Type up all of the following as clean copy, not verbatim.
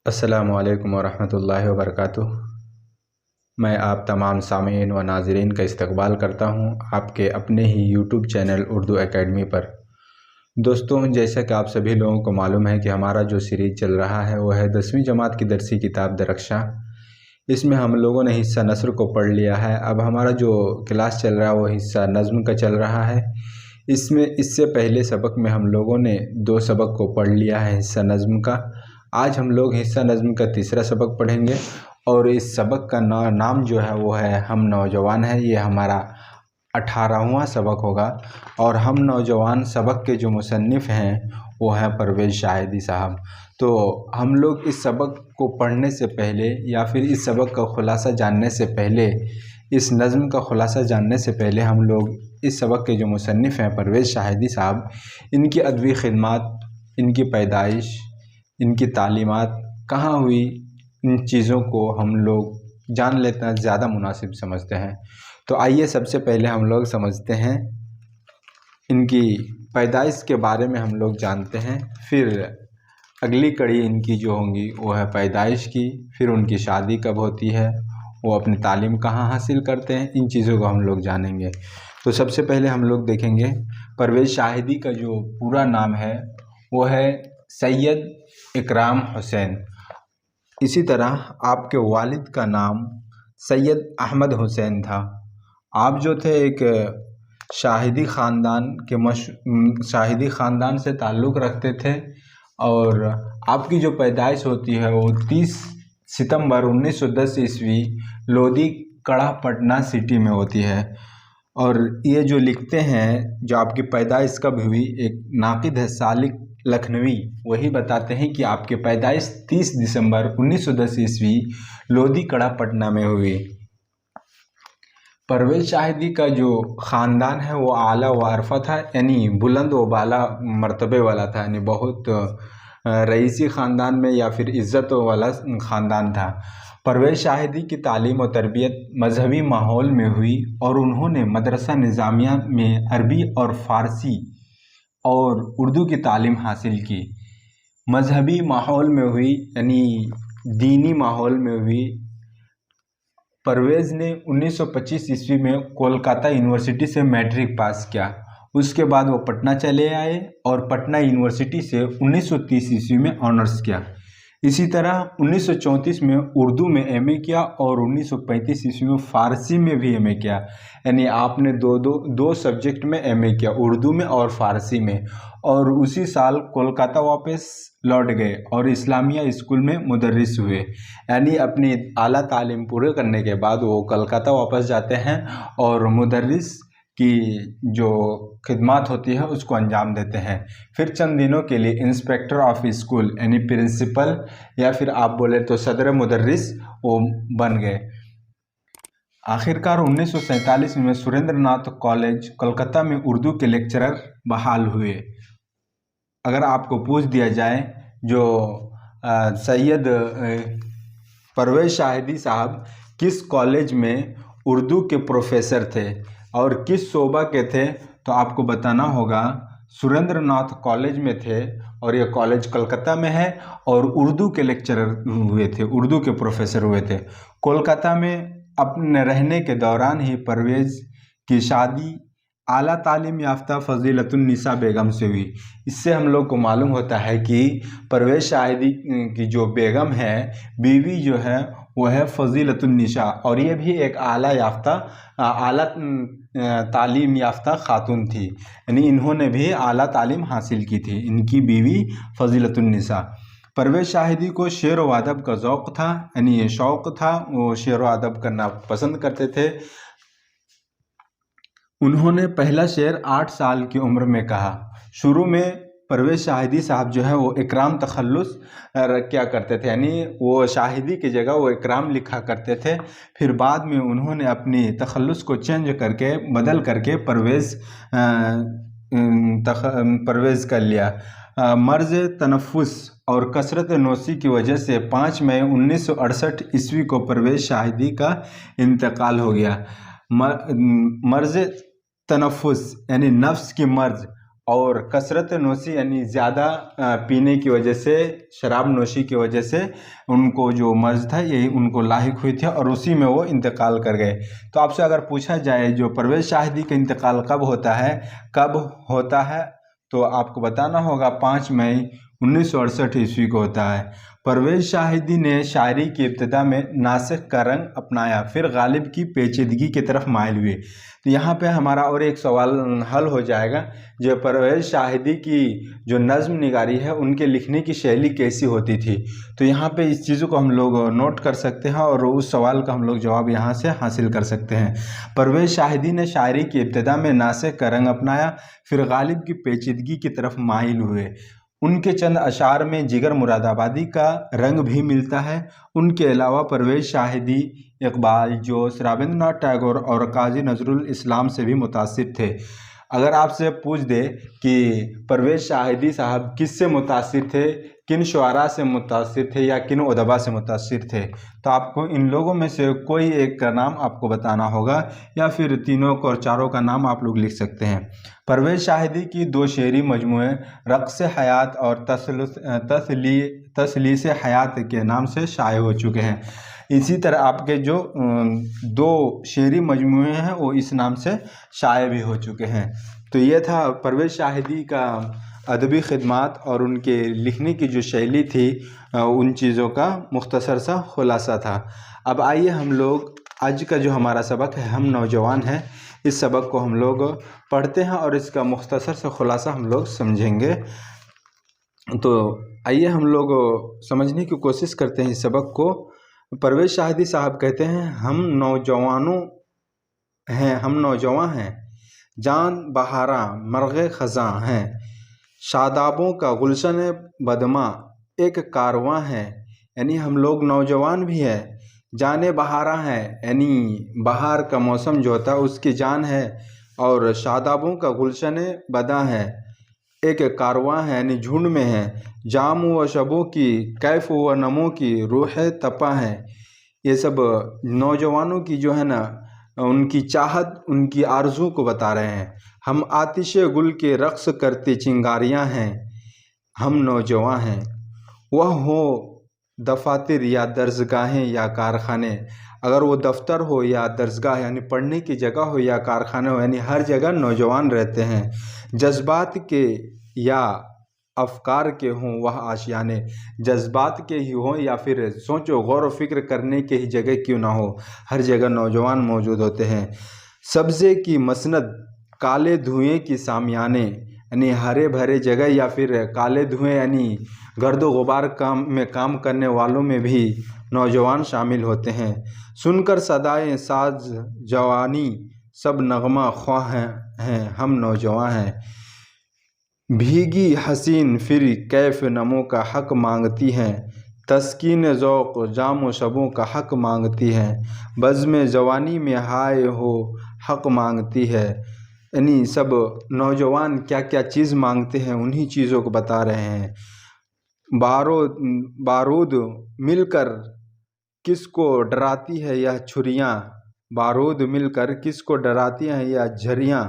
السلام علیکم ورحمۃ اللہ وبرکاتہ۔ میں آپ تمام سامعین و ناظرین کا استقبال کرتا ہوں آپ کے اپنے ہی یوٹیوب چینل اردو اکیڈمی پر۔ دوستوں، جیسا کہ آپ سبھی لوگوں کو معلوم ہے کہ ہمارا جو سیریز چل رہا ہے وہ ہے 10ویں جماعت کی درسی کتاب درخشاں۔ اس میں ہم لوگوں نے حصہ نثر کو پڑھ لیا ہے۔ اب ہمارا جو کلاس چل رہا ہے وہ حصہ نظم کا چل رہا ہے۔ اس سے پہلے سبق میں ہم لوگوں نے 2 سبق کو پڑھ لیا ہے حصہ نظم کا۔ آج ہم لوگ حصہ نظم کا تیسرا سبق پڑھیں گے اور اس سبق کا نام جو ہے وہ ہے ہم نوجوان ہے۔ یہ ہمارا 18واں سبق ہوگا اور ہم نوجوان سبق کے جو مصنف ہیں وہ ہیں پرویز شاہدی صاحب۔ تو ہم لوگ اس سبق کو پڑھنے سے پہلے یا پھر اس سبق کا خلاصہ جاننے سے پہلے، اس نظم کا خلاصہ جاننے سے پہلے ہم لوگ اس سبق کے جو مصنف ہیں پرویز شاہدی صاحب، ان کی ادبی خدمات، ان کی پیدائش، ان کی تعلیمات کہاں ہوئی، ان چیزوں کو ہم لوگ جان لیتے ہیں، زیادہ مناسب سمجھتے ہیں۔ تو آئیے سب سے پہلے ہم لوگ سمجھتے ہیں ان کی پیدائش کے بارے میں ہم لوگ جانتے ہیں، پھر اگلی کڑی ان کی جو ہوں گی وہ ہے پیدائش کی، پھر ان کی شادی کب ہوتی ہے، وہ اپنی تعلیم کہاں حاصل کرتے ہیں، ان چیزوں کو ہم لوگ جانیں گے۔ تو سب سے پہلے ہم لوگ دیکھیں گے پرویز شاہدی کا جو پورا نام ہے وہ ہے سید اکرام حسین۔ اسی طرح آپ کے والد کا نام سید احمد حسین تھا۔ آپ جو تھے ایک شاہدی خاندان سے تعلق رکھتے تھے اور آپ کی جو پیدائش ہوتی ہے وہ 30 ستمبر 1910 عیسوی لودھی کڑہ پٹنہ سٹی میں ہوتی ہے۔ اور یہ جو لکھتے ہیں جو آپ کی پیدائش کب ہوئی، ایک ناقد ہے سالک لکھنوی، وہی بتاتے ہیں کہ آپ کی پیدائش 30 دسمبر 1910 عیسوی لودھی کڑہ پٹنہ میں ہوئی۔ پرویز شاہدی کا جو خاندان ہے وہ اعلیٰ و عرفہ تھا، یعنی بلند و بالا مرتبے والا تھا، یعنی بہت رئیسی خاندان میں یا پھر عزت والا خاندان تھا۔ پرویز شاہدی کی تعلیم و تربیت مذہبی ماحول میں ہوئی اور انہوں نے مدرسہ نظامیہ میں عربی اور فارسی اور اردو کی تعلیم حاصل کی۔ مذہبی ماحول میں ہوئی یعنی دینی ماحول میں ہوئی۔ پرویز نے 1925 عیسوی میں کولکاتہ یونیورسٹی سے میٹرک پاس کیا۔ اس کے بعد وہ پٹنہ چلے آئے اور پٹنہ یونیورسٹی سے 1930 عیسوی میں آنرس کیا۔ اسی طرح 1934 میں اردو میں ایم اے کیا اور 1935 عیسوی میں فارسی میں بھی ایم اے کیا، یعنی آپ نے دو سبجیکٹ میں ایم اے کیا، اردو میں اور فارسی میں، اور اسی سال کولکاتہ واپس لوٹ گئے اور اسلامیہ اسکول میں مدرس ہوئے۔ یعنی اپنی اعلیٰ تعلیم پورے کرنے کے بعد وہ کولکاتہ واپس جاتے ہیں اور مدرس کی جو خدمات ہوتی ہے اس کو انجام دیتے ہیں۔ پھر چند دنوں کے لیے انسپیکٹر آف اسکول یعنی پرنسپل یا پھر آپ بولے تو صدر مدرس وہ بن گئے۔ آخرکار 1947 میں سریندر ناتھ کالج کولکاتہ میں اردو کے لیکچرر بحال ہوئے۔ اگر آپ کو پوچھ دیا جائے جو سید پرویز شاہدی صاحب کس کالج میں اردو کے پروفیسر تھے اور کس شعبہ کے تھے، تو آپ کو بتانا ہوگا سریندر ناتھ کالج میں تھے، اور یہ کالج کلکتہ میں ہے، اور اردو کے لیکچرر ہوئے تھے، اردو کے پروفیسر ہوئے تھے۔ کولکاتہ میں اپنے رہنے کے دوران ہی پرویز کی شادی اعلیٰ تعلیم یافتہ فضیلۃ النساء بیگم سے ہوئی۔ اس سے ہم لوگ کو معلوم ہوتا ہے کہ پرویز شاہدی کی جو بیگم ہے، بیوی جو ہے وہ ہے فضیلۃ النساء، اور یہ بھی ایک اعلیٰ تعلیم یافتہ خاتون تھی، یعنی انہوں نے بھی اعلیٰ تعلیم حاصل کی تھی، ان کی بیوی فضیلۃ النساء۔ پرویز شاہدی کو شعر و ادب کا ذوق تھا، یعنی یہ شوق تھا، وہ شعر و ادب کرنا پسند کرتے تھے۔ انہوں نے پہلا شعر 8 سال کی عمر میں کہا۔ شروع میں پرویز شاہدی صاحب جو ہے وہ اکرام تخلص کیا کرتے تھے، یعنی وہ شاہدی کی جگہ وہ اکرام لکھا کرتے تھے، پھر بعد میں انہوں نے اپنی تخلص کو بدل کر کے پرویز کر لیا۔ مرض تنفس اور کثرت نوسی کی وجہ سے 5 مئی 1968 عیسوی کو پرویز شاہدی کا انتقال ہو گیا۔ مرض تنفس یعنی نفس کی مرض اور کثرت نوشی یعنی زیادہ پینے کی وجہ سے، شراب نوشی کی وجہ سے ان کو جو مرض تھا یہی ان کو لاحق ہوئی تھی اور اسی میں وہ انتقال کر گئے۔ تو آپ سے اگر پوچھا جائے جو پرویز شاہدی کا انتقال کب ہوتا ہے تو آپ کو بتانا ہوگا 5 مئی 1968 عیسوی کو ہوتا ہے۔ پرویز شاہدی نے شاعری کی ابتدا میں ناسخ کا رنگ اپنایا، پھر غالب کی پیچیدگی کی طرف مائل ہوئے۔ تو یہاں پہ ہمارا اور ایک سوال حل ہو جائے گا، جو پرویز شاہدی کی جو نظم نگاری ہے ان کے لکھنے کی شیلی کیسی ہوتی تھی۔ تو یہاں پہ اس چیزوں کو ہم لوگ نوٹ کر سکتے ہیں اور اس سوال کا ہم لوگ جواب یہاں سے حاصل کر سکتے ہیں۔ پرویز شاہدی نے شاعری کی ابتدا میں ناسخ کا رنگ اپنایا، پھر غالب کی پیچیدگی کی طرف مائل ہوئے۔ ان کے چند اشعار میں جگر مراد آبادی کا رنگ بھی ملتا ہے۔ ان کے علاوہ پرویز شاہدی اقبال، جوش، رابندر ناتھ ٹیگور اور قاضی نذر الاسلام سے بھی متاثر تھے۔ اگر آپ سے پوچھ دے کہ پرویز شاہدی صاحب کس سے متاثر تھے، کن شعراء سے متاثر تھے یا کن ادبا سے متاثر تھے، تو آپ کو ان لوگوں میں سے کوئی ایک کا نام آپ کو بتانا ہوگا یا پھر تینوں کو اور چاروں کا نام آپ لوگ لکھ سکتے ہیں۔ پرویز شاہدی کی 2 شعری مجموعے رقص حیات اور تسلیس حیات کے نام سے شائع ہو چکے ہیں۔ اسی طرح آپ کے جو 2 شعری مجموعے ہیں وہ اس نام سے شائع بھی ہو چکے ہیں۔ تو یہ تھا پرویز شاہدی کا ادبی خدمات اور ان کے لکھنے کی جو شیلی تھی، ان چیزوں کا مختصر سا خلاصہ تھا۔ اب آئیے ہم لوگ آج کا جو ہمارا سبق ہے ہم نوجوان ہیں، اس سبق کو ہم لوگ پڑھتے ہیں اور اس کا مختصر سا خلاصہ ہم لوگ سمجھیں گے۔ تو آئیے ہم لوگ سمجھنے کی کوشش کرتے ہیں اس سبق کو۔ پرویز شاہدی صاحب کہتے ہیں ہم نوجوان ہیں، جان بہاراں مرغ خزاں ہیں، شادابوں کا گلشن بدماں ایک کارواں ہے۔ یعنی ہم لوگ نوجوان بھی ہیں، جان بہاراں ہے یعنی بہار کا موسم جو ہوتا ہے اس کی جان ہے، اور شادابوں کا گلشن بداں ہے، ایک کارواں ہے یعنی جھنڈ میں ہے، جام و شبوں کی کیف و نمو کی روح تپا ہے۔ یہ سب نوجوانوں کی جو ہے نا ان کی چاہت، ان کی آرزو کو بتا رہے ہیں۔ ہم آتش گل کے رقص کرتے چنگاریاں ہیں، ہم نوجوان ہیں، وہ ہو دفاتر یا درسگاہیں یا کارخانے۔ اگر وہ دفتر ہو یا درسگاہ یعنی پڑھنے کی جگہ ہو یا کارخانے ہو، یعنی ہر جگہ نوجوان رہتے ہیں۔ جذبات کے یا افکار کے ہوں وہ آشیانے، جذبات کے ہی ہوں یا پھر سوچ و غور و فکر کرنے کے ہی جگہ کیوں نہ ہو، ہر جگہ نوجوان موجود ہوتے ہیں۔ سبزے کی مسند، کالے دھوئیں کی سامیانے، یعنی ہرے بھرے جگہ یا پھر کالے دھوئیں یعنی گرد و غبار میں کام کرنے والوں میں بھی نوجوان شامل ہوتے ہیں۔ سن کر صدائیں ساز جوانی، سب نغمہ خواہ ہیں، ہم نوجوان ہیں۔ بھیگی حسین پھر کیف نمو کا حق مانگتی ہیں، تسکین ذوق جام و شبوں کا حق مانگتی ہیں، بزم جوانی میں ہائے ہو حق مانگتی ہے۔ یعنی سب نوجوان کیا کیا چیز مانگتے ہیں انہی چیزوں کو بتا رہے ہیں۔ بارود مل کر کس کو ڈراتی ہے یہ چھریاں، بارود مل کر کس کو ڈراتی ہیں یہ جھریاں،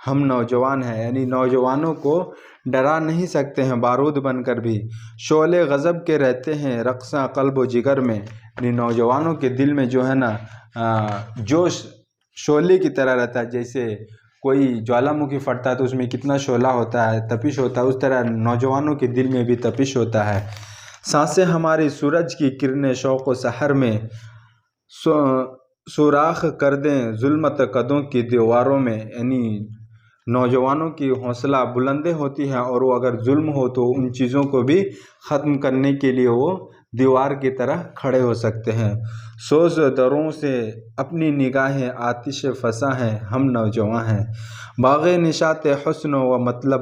ہم نوجوان ہیں۔ یعنی نوجوانوں کو ڈرا نہیں سکتے ہیں بارود بن کر بھی۔ شعلے غضب کے رہتے ہیں رقصاں قلب و جگر میں، یعنی نوجوانوں کے دل میں جو ہے نا جوش شعلے کی طرح رہتا ہے۔ جیسے کوئی جوالا مکھی پھٹتا ہے تو اس میں کتنا شعلہ ہوتا ہے، تپش ہوتا ہے، اس طرح نوجوانوں کے دل میں بھی تپش ہوتا ہے۔ سانسیں ہماری سورج کی کرنیں شوق و سحر میں، سوراخ کر دیں ظلمت قدوں کی دیواروں میں۔ یعنی نوجوانوں کی حوصلہ بلندیں ہوتی ہیں اور وہ اگر ظلم ہو تو ان چیزوں کو بھی ختم کرنے کے لیے وہ دیوار کی طرح کھڑے ہو سکتے ہیں۔ سوز دروں سے اپنی نگاہیں آتش فساں ہیں، ہم نوجوان ہیں۔ باغ نشاط حسن و مطلب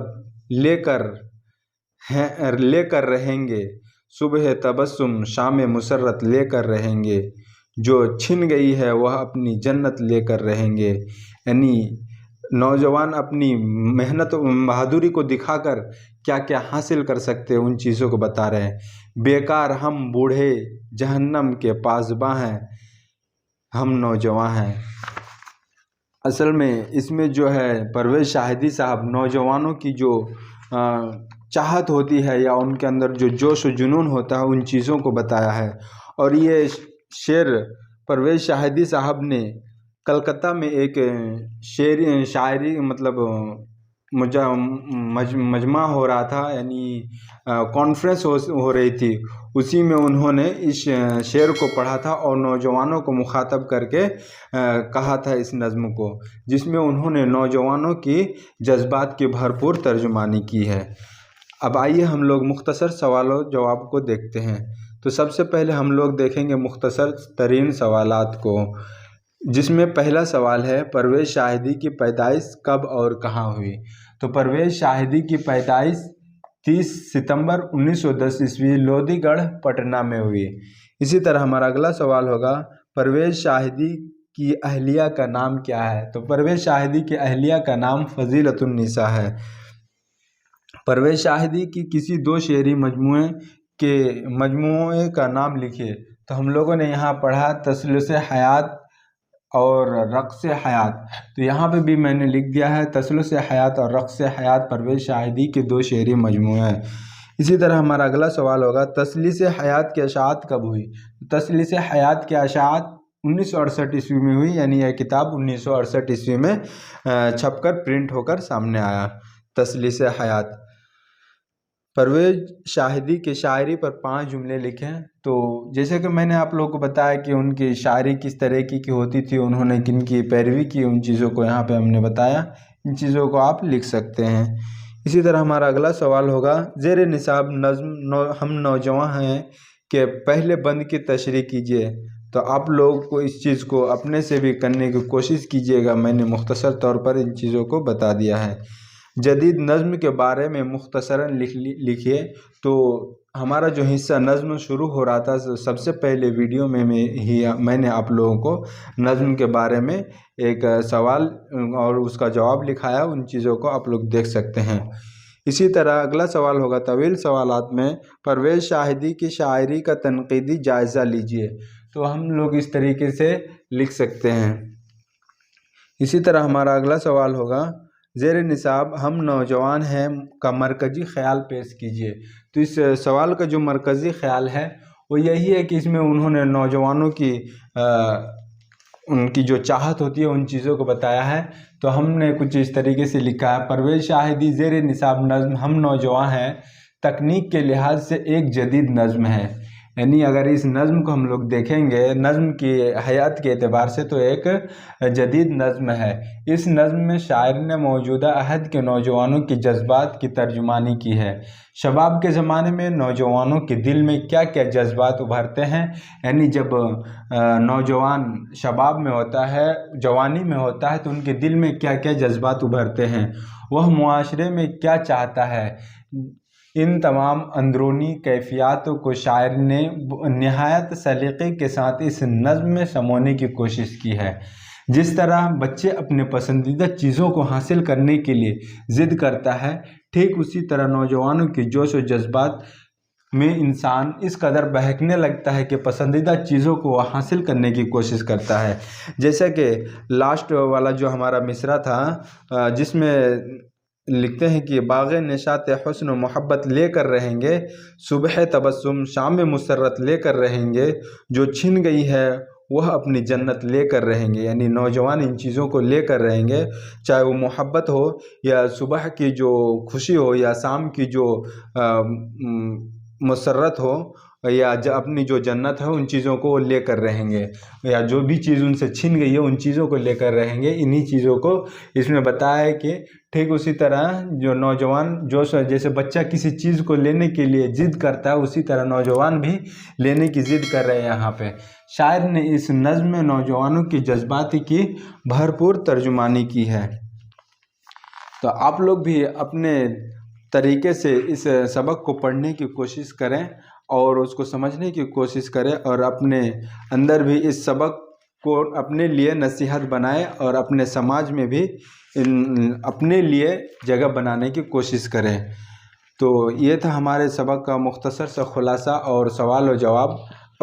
لے کر رہیں گے، صبح تبسم شام مسرت لے کر رہیں گے، جو چھن گئی ہے وہ اپنی جنت لے کر رہیں گے۔ یعنی نوجوان اپنی محنت و بہادری کو دکھا کر کیا کیا حاصل کر سکتے ہیں ان چیزوں کو بتا رہے ہیں۔ بیکار ہم بوڑھے جہنم کے پاسباں ہیں، ہم نوجوان ہیں۔ اصل میں اس میں جو ہے پرویز شاہدی صاحب نوجوانوں کی جو چاہت ہوتی ہے یا ان کے اندر جو جوش و جنون ہوتا ہے ان چیزوں کو بتایا ہے. اور یہ شعر پرویز شاہدی صاحب نے کلکتہ میں ایک شاعری مطلب مجمع ہو رہا تھا، یعنی کانفرنس ہو رہی تھی، اسی میں انہوں نے اس شعر کو پڑھا تھا اور نوجوانوں کو مخاطب کر کے کہا تھا اس نظم کو، جس میں انہوں نے نوجوانوں کی جذبات کی بھرپور ترجمانی کی ہے. اب آئیے ہم لوگ مختصر سوال و جواب کو دیکھتے ہیں. تو سب سے پہلے ہم لوگ دیکھیں گے مختصر ترین سوالات کو، جس میں پہلا سوال ہے پرویز شاہدی کی پیدائش کب اور کہاں ہوئی. تو پرویز شاہدی کی پیدائش 30 ستمبر 1910 عیسوی لودھی گڑھ پٹنہ میں ہوئی. اسی طرح ہمارا اگلا سوال ہوگا پرویز شاہدی کی اہلیہ کا نام کیا ہے. تو پرویز شاہدی کی اہلیہ کا نام فضیلۃ النساء ہے. پرویز شاہدی کی کسی دو شعری مجموعے کا نام لکھیے. تو ہم لوگوں نے یہاں پڑھا تسلسل حیات اور رقص حیات، تو یہاں پہ بھی میں نے لکھ دیا ہے تسلسل حیات اور رقص حیات پرویز شاہدی کے دو شعری مجموعے ہیں. اسی طرح ہمارا اگلا سوال ہوگا تسلسل حیات کی اشاعت کب ہوئی. تسلسل حیات کی اشاعت 1968 عیسوی میں ہوئی، یعنی یہ کتاب 1968 عیسوی میں چھپ کر پرنٹ ہو کر سامنے آیا. تسلسل حیات. پرویز شاہدی کے شاعری پر 5 جملے لکھیں. تو جیسے کہ میں نے آپ لوگوں کو بتایا کہ ان کی شاعری کس طرح کی ہوتی تھی، انہوں نے کن کی پیروی کی، ان چیزوں کو یہاں پہ ہم نے بتایا، ان چیزوں کو آپ لکھ سکتے ہیں. اسی طرح ہمارا اگلا سوال ہوگا زیر نصاب نظم ہم نوجواں ہیں کہ پہلے بند کی تشریح کیجیے. تو آپ لوگ کو اس چیز کو اپنے سے بھی کرنے کی کوشش کیجیے گا، میں نے مختصر طور پر ان چیزوں کو بتا دیا ہے. جدید نظم کے بارے میں مختصراً لکھیے. تو ہمارا جو حصہ نظم شروع ہو رہا تھا سب سے پہلے ویڈیو میں میں نے آپ لوگوں کو نظم کے بارے میں ایک سوال اور اس کا جواب لکھایا، ان چیزوں کو آپ لوگ دیکھ سکتے ہیں. اسی طرح اگلا سوال ہوگا طویل سوالات میں پرویز شاہدی کی شاعری کا تنقیدی جائزہ لیجیے. تو ہم لوگ اس طریقے سے لکھ سکتے ہیں. اسی طرح ہمارا اگلا سوال ہوگا زیر نصاب ہم نوجوان ہیں کا مرکزی خیال پیش کیجیے. تو اس سوال کا جو مرکزی خیال ہے وہ یہی ہے کہ اس میں انہوں نے نوجوانوں کی ان کی جو چاہت ہوتی ہے ان چیزوں کو بتایا ہے. تو ہم نے کچھ اس طریقے سے لکھا ہے پرویز شاہدی زیر نصاب نظم ہم نوجوان ہیں تکنیک کے لحاظ سے ایک جدید نظم ہے. یعنی اگر اس نظم کو ہم لوگ دیکھیں گے نظم کی حیات کے اعتبار سے تو ایک جدید نظم ہے. اس نظم میں شاعر نے موجودہ عہد کے نوجوانوں کی جذبات کی ترجمانی کی ہے. شباب کے زمانے میں نوجوانوں کے دل میں کیا کیا جذبات ابھرتے ہیں، یعنی جب نوجوان شباب میں ہوتا ہے، جوانی میں ہوتا ہے، تو ان کے دل میں کیا کیا جذبات ابھرتے ہیں، وہ معاشرے میں کیا چاہتا ہے، ان تمام اندرونی کیفیاتوں کو شاعر نے نہایت سلیقے کے ساتھ اس نظم میں سمونے کی کوشش کی ہے. جس طرح بچے اپنے پسندیدہ چیزوں کو حاصل کرنے کے لیے ضد کرتا ہے، ٹھیک اسی طرح نوجوانوں کی جوش و جذبات میں انسان اس قدر بہکنے لگتا ہے کہ پسندیدہ چیزوں کو وہ حاصل کرنے کی کوشش کرتا ہے. جیسا کہ لاسٹ والا جو ہمارا مصرع تھا جس میں لکھتے ہیں کہ باغ نشاط حسن و محبت لے کر رہیں گے، صبح تبسم شام مسرت لے کر رہیں گے، جو چھن گئی ہے وہ اپنی جنت لے کر رہیں گے. یعنی نوجوان ان چیزوں کو لے کر رہیں گے، چاہے وہ محبت ہو یا صبح کی جو خوشی ہو یا شام کی جو مسرت ہو یا اپنی جو جنت ہے، ان چیزوں کو وہ لے کر رہیں گے، یا جو بھی چیز ان سے چھن گئی ہے ان چیزوں کو لے کر رہیں گے. انہی چیزوں کو اس میں بتایا ہے کہ ٹھیک اسی طرح جو نوجوان جیسے بچہ کسی چیز کو لینے کے لیے ضد کرتا ہے، اسی طرح نوجوان بھی لینے کی ضد کر رہے ہیں. یہاں پہ شاعر نے اس نظم میں نوجوانوں کی جذبات کی بھرپور ترجمانی کی ہے. تو آپ لوگ بھی اپنے طریقے سے اس سبق کو پڑھنے کی کوشش کریں اور اس کو سمجھنے کی کوشش کریں، اور اپنے اندر بھی اس سبق کو اپنے لیے نصیحت بنائیں اور اپنے سماج میں بھی اپنے لیے جگہ بنانے کی کوشش کریں. تو یہ تھا ہمارے سبق کا مختصر سا خلاصہ اور سوال و جواب.